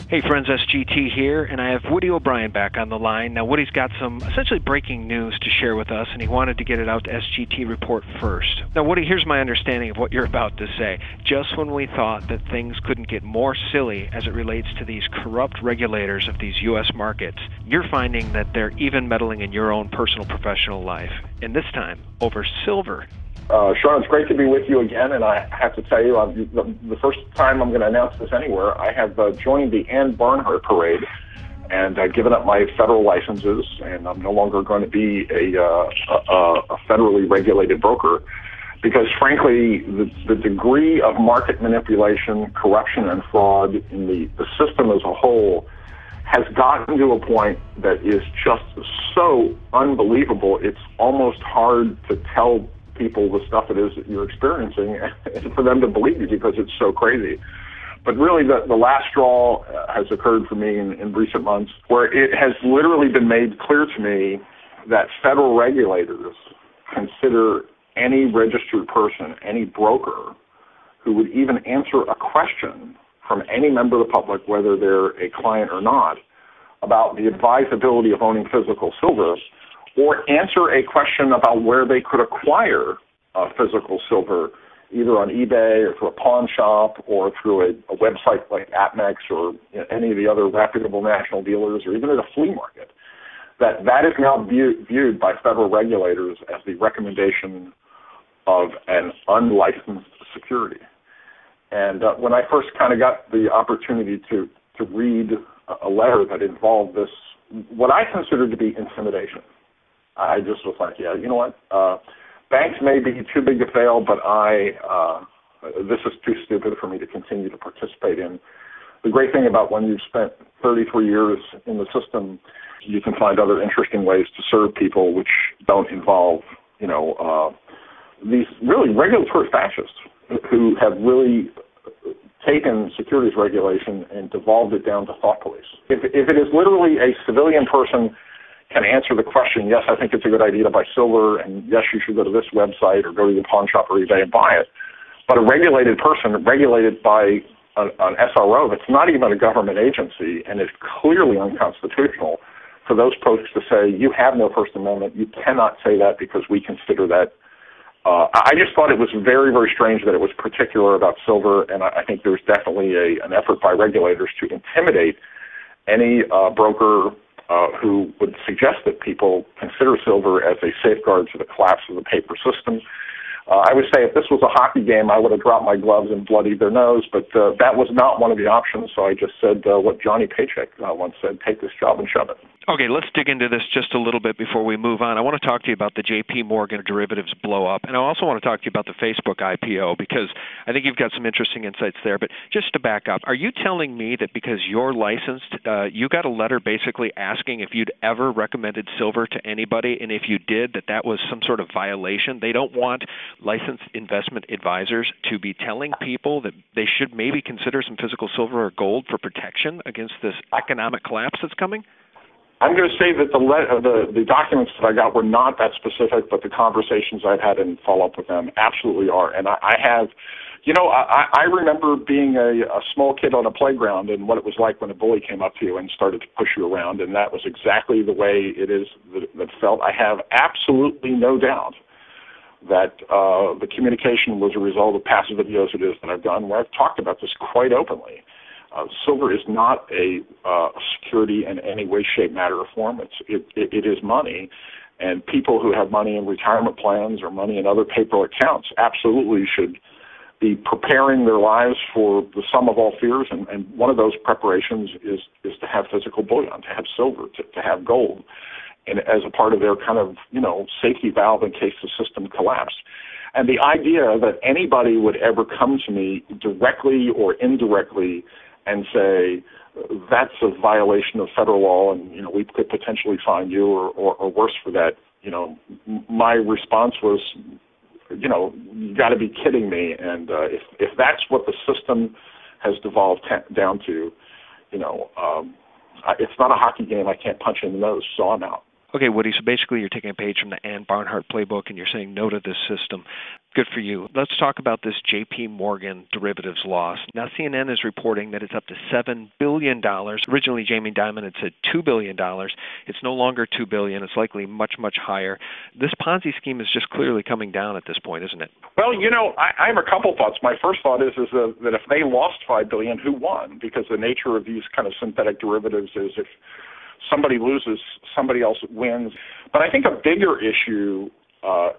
Hey friends, SGT here, and I have Woody O'Brien back on the line. Now Woody's got some essentially breaking news to share with us, and he wanted to get it out to SGT Report first. Now Woody, here's my understanding of what you're about to say. Just when we thought that things couldn't get more silly as it relates to these corrupt regulators of these U.S. markets, you're finding that they're even meddling in your own personal professional life, and this time over silver. Sean, it's great to be with you again, and I have to tell you, the first time I'm going to announce this anywhere, I have joined the Ann Barnhart parade and given up my federal licenses, and I'm no longer going to be a federally regulated broker because, frankly, the degree of market manipulation, corruption, and fraud in the system as a whole has gotten to a point that is just so unbelievable, it's almost hard to tell people the stuff it is that you're experiencing and for them to believe you because it's so crazy. But really the last straw has occurred for me in recent months where it has literally been made clear to me that federal regulators consider any registered person, any broker who would even answer a question from any member of the public, whether they're a client or not, about the advisability of owning physical silver, or answer a question about where they could acquire physical silver, either on eBay or through a pawn shop or through a website like APMEX or any of the other reputable national dealers or even at a flea market. That is now viewed by federal regulators as the recommendation of an unlicensed security. And when I first kind of got the opportunity to read a letter that involved this, what I considered to be intimidation, I just was like, yeah, you know what? Banks may be too big to fail, but this is too stupid for me to continue to participate in. The great thing about when you've spent 33 years in the system, you can find other interesting ways to serve people which don't involve, these really regulatory fascists who have really taken securities regulation and devolved it down to thought police. If it is literally a civilian person can answer the question, yes, I think it's a good idea to buy silver, and yes, you should go to this website or go to the pawn shop or eBay and buy it. But a regulated person, regulated by an SRO that's not even a government agency and is clearly unconstitutional, for those folks to say, you have no First Amendment, you cannot say that because we consider that. I just thought it was very, very strange that it was particular about silver, and I think there's definitely an effort by regulators to intimidate any broker who would suggest that people consider silver as a safeguard to the collapse of the paper system. I would say if this was a hockey game, I would have dropped my gloves and bloodied their nose, but that was not one of the options, so I just said what Johnny Paycheck once said, take this job and shove it. Okay, let's dig into this just a little bit before we move on. I want to talk to you about the JP Morgan derivatives blow up, and I also want to talk to you about the Facebook IPO because I think you've got some interesting insights there. But just to back up, are you telling me that because you're licensed, you got a letter basically asking if you'd ever recommended silver to anybody, and if you did, that was some sort of violation? They don't want licensed investment advisors to be telling people that they should maybe consider some physical silver or gold for protection against this economic collapse that's coming? I'm going to say that the documents that I got were not that specific, but the conversations I've had and follow-up with them absolutely are. And I have, I remember being a small kid on a playground and what it was like when a bully came up to you and started to push you around, and that was exactly the way it is that felt. I have absolutely no doubt that the communication was a result of past videos that I've done where I've talked about this quite openly. Silver is not a security in any way, shape, matter, or form. It is money, and people who have money in retirement plans or money in other paper accounts absolutely should be preparing their lives for the sum of all fears, and one of those preparations is to have physical bullion, to have silver, to have gold, and as a part of their kind of, safety valve in case the system collapsed. And the idea that anybody would ever come to me directly or indirectly and say, that's a violation of federal law and, we could potentially fine you or worse for that, my response was, you got to be kidding me. And if that's what the system has devolved down to, it's not a hockey game. I can't punch in the nose, so I'm out. Okay, Woody, so basically you're taking a page from the Ann Barnhart playbook and you're saying no to this system. Good for you. Let's talk about this JP Morgan derivatives loss. Now, CNN is reporting that it's up to $7 billion. Originally, Jamie Dimon had said $2 billion. It's no longer $2 billion. It's likely much, much higher. This Ponzi scheme is just clearly coming down at this point, isn't it? Well, I have a couple thoughts. My first thought is that if they lost $5 billion, who won? Because the nature of these kind of synthetic derivatives is if somebody loses, somebody else wins. But I think a bigger issue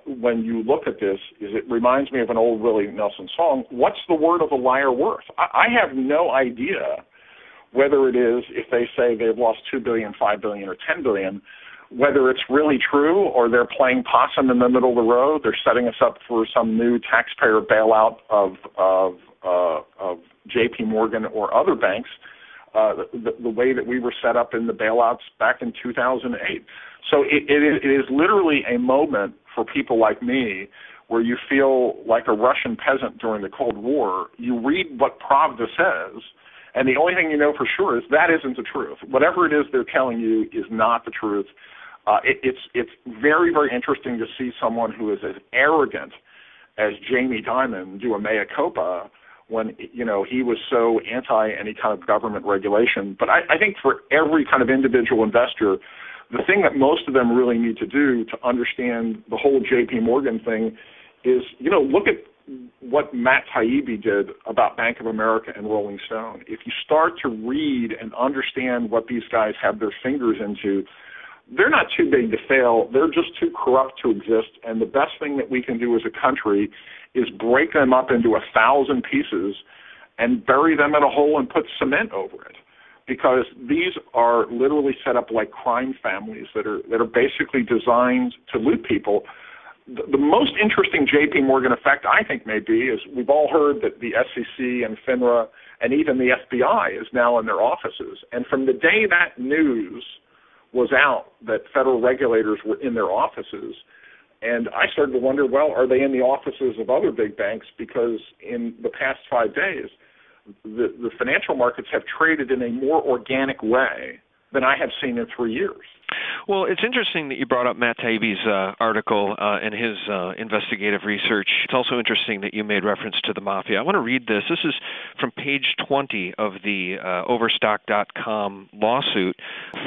when you look at this is it reminds me of an old Willie Nelson song, what's the word of a liar worth? I have no idea whether it is, if they say they've lost $2 billion, $5 billion, or $10 billion, whether it's really true or they're playing possum in the middle of the road. They're setting us up for some new taxpayer bailout of JP Morgan or other banks, the way that we were set up in the bailouts back in 2008. So it is literally a moment for people like me where you feel like a Russian peasant during the Cold War. You read what Pravda says, and the only thing you know for sure is that isn't the truth. Whatever it is they're telling you is not the truth. It's very, very interesting to see someone who is as arrogant as Jamie Dimon do a mea culpa when, he was so anti any kind of government regulation. But I think for every kind of individual investor, the thing that most of them really need to do to understand the whole JP Morgan thing is, look at what Matt Taibbi did about Bank of America and Rolling Stone. If you start to read and understand what these guys have their fingers into, they're not too big to fail. They're just too corrupt to exist. And the best thing that we can do as a country is break them up into 1,000 pieces and bury them in a hole and put cement over it. Because these are literally set up like crime families that are basically designed to loot people. The most interesting JP Morgan effect, I think, may be is we've all heard that the SEC and FINRA and even the FBI is now in their offices. And from the day that news was out that federal regulators were in their offices, and I started to wonder, well, are they in the offices of other big banks? Because in the past 5 days, the financial markets have traded in a more organic way than I have seen in 3 years. Well, it's interesting that you brought up Matt Taibbi's article and his investigative research. It's also interesting that you made reference to the mafia. I want to read this. This is from page 20 of the Overstock.com lawsuit,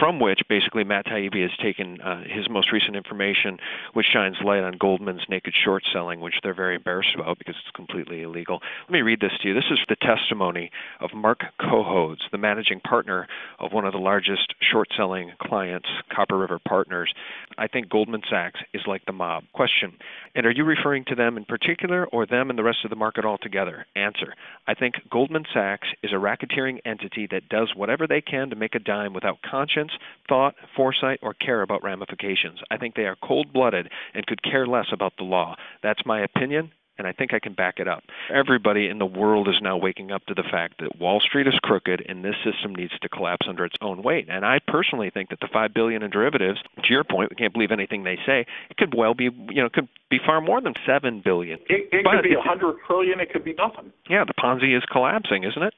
from which basically Matt Taibbi has taken his most recent information, which shines light on Goldman's naked short selling, which they're very embarrassed about because it's completely illegal. Let me read this to you. This is the testimony of Mark Cohodes, the managing partner of one of the largest short-selling clients, Copper River Partners. I think Goldman Sachs is like the mob. Question: and are you referring to them in particular or them and the rest of the market altogether? Answer: I think Goldman Sachs is a racketeering entity that does whatever they can to make a dime without conscience, thought, foresight, or care about ramifications. I think they are cold-blooded and could care less about the law. That's my opinion, and I think I can back it up. Everybody in the world is now waking up to the fact that Wall Street is crooked and this system needs to collapse under its own weight. And I personally think that the $5 billion in derivatives, to your point, we can't believe anything they say, it could well be, could be far more than $7 billion. It could be $100 trillion, it could be nothing. Yeah, the Ponzi is collapsing, isn't it?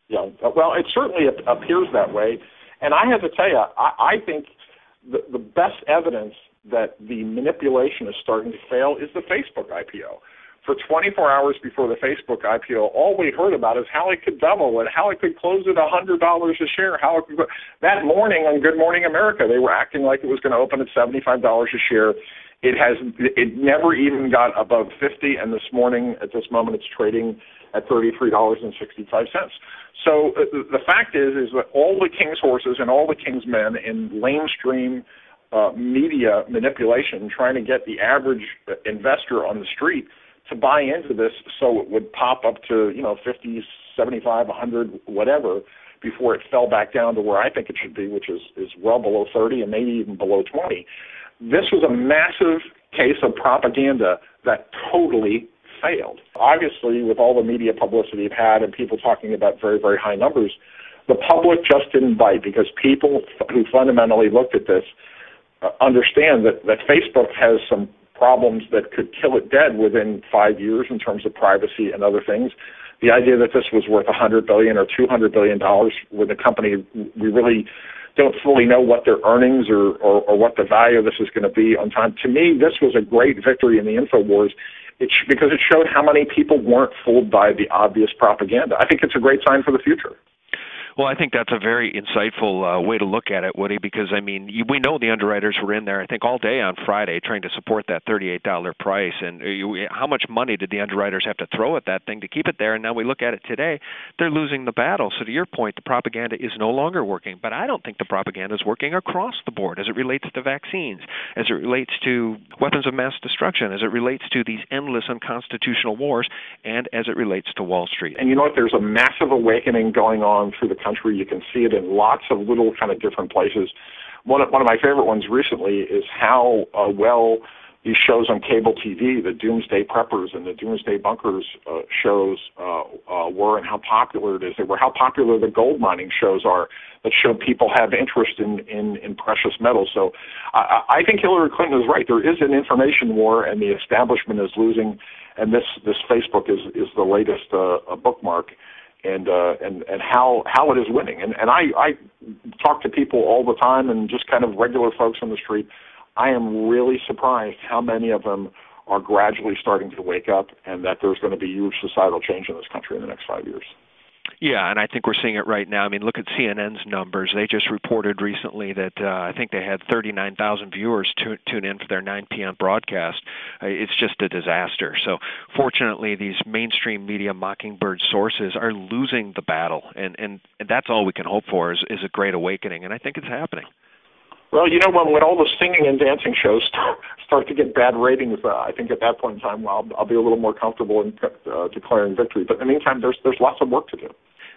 Yeah, well, it certainly appears that way. And I have to tell you, I think the best evidence that the manipulation is starting to fail is the Facebook IPO. For 24 hours before the Facebook IPO, all we heard about is how it could double and how it could close at $100 a share. That morning on Good Morning America, they were acting like it was going to open at $75 a share. It never even got above 50, and this morning, at this moment, it's trading at $33.65. So the fact is that all the king's horses and all the king's men in lamestream media manipulation, trying to get the average investor on the street to buy into this so it would pop up to, 50, 75, 100, whatever, before it fell back down to where I think it should be, which is well below 30 and maybe even below 20. This was a massive case of propaganda that totally failed. Obviously, with all the media publicity it had and people talking about very, very high numbers, the public just didn't bite because people who fundamentally looked at this understand that Facebook has some problems that could kill it dead within 5 years in terms of privacy and other things. The idea that this was worth $100 billion or $200 billion with a company we really don't fully know what their earnings or what the value of this is going to be on time. To me, this was a great victory in the InfoWars. because it showed how many people weren't fooled by the obvious propaganda. I think it's a great sign for the future. Well, I think that's a very insightful way to look at it, Woody, because, I mean, we know the underwriters were in there, I think, all day on Friday trying to support that $38 price. And how much money did the underwriters have to throw at that thing to keep it there? And now we look at it today, they're losing the battle. So to your point, the propaganda is no longer working. But I don't think the propaganda is working across the board as it relates to vaccines, as it relates to weapons of mass destruction, as it relates to these endless unconstitutional wars, and as it relates to Wall Street. And you know what? There's a massive awakening going on through the country. You can see it in lots of little kind of different places. One of my favorite ones recently is how well these shows on cable TV, the Doomsday Preppers and the Doomsday Bunkers shows were, and how popular it is. They were how popular the gold mining shows are that show people have interest in precious metals. So I think Hillary Clinton is right. There is an information war, and the establishment is losing. And this Facebook is the latest bookmark. And how it is winning. And I talk to people all the time, and just kind of regular folks on the street. I am really surprised how many of them are gradually starting to wake up, and that there's going to be huge societal change in this country in the next 5 years. Yeah, and I think we're seeing it right now. I mean, look at CNN's numbers. They just reported recently that I think they had 39,000 viewers tune in for their 9 p.m. broadcast. It's just a disaster. So fortunately, these mainstream media mockingbird sources are losing the battle, and that's all we can hope for is a great awakening, and I think it's happening. Well, you know, when all the singing and dancing shows start to get bad ratings, I think at that point in time, I'll be a little more comfortable in declaring victory. But in the meantime, there's lots of work to do.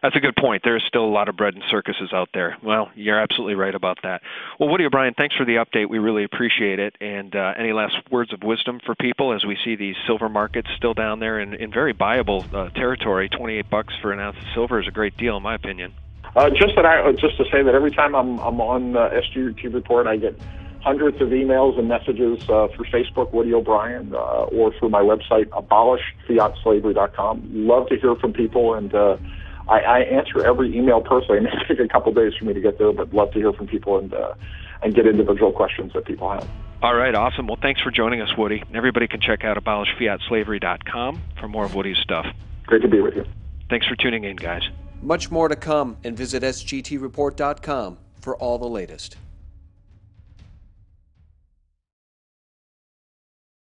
That's a good point. There's still a lot of bread and circuses out there. Well, you're absolutely right about that. Well, Woody O'Brien, thanks for the update. We really appreciate it. And any last words of wisdom for people as we see these silver markets still down there in very viable territory? $28 for an ounce of silver is a great deal, in my opinion. Just to say that every time I'm on SGT Report, I get hundreds of emails and messages through Facebook, Woody O'Brien, or through my website, abolishfiatslavery.com. Love to hear from people, and I answer every email personally. It may take a couple days for me to get there, but love to hear from people and get individual questions that people have. All right, awesome. Well, thanks for joining us, Woody. Everybody can check out abolishfiatslavery.com for more of Woody's stuff. Great to be with you. Thanks for tuning in, guys. Much more to come, and visit sgtreport.com for all the latest.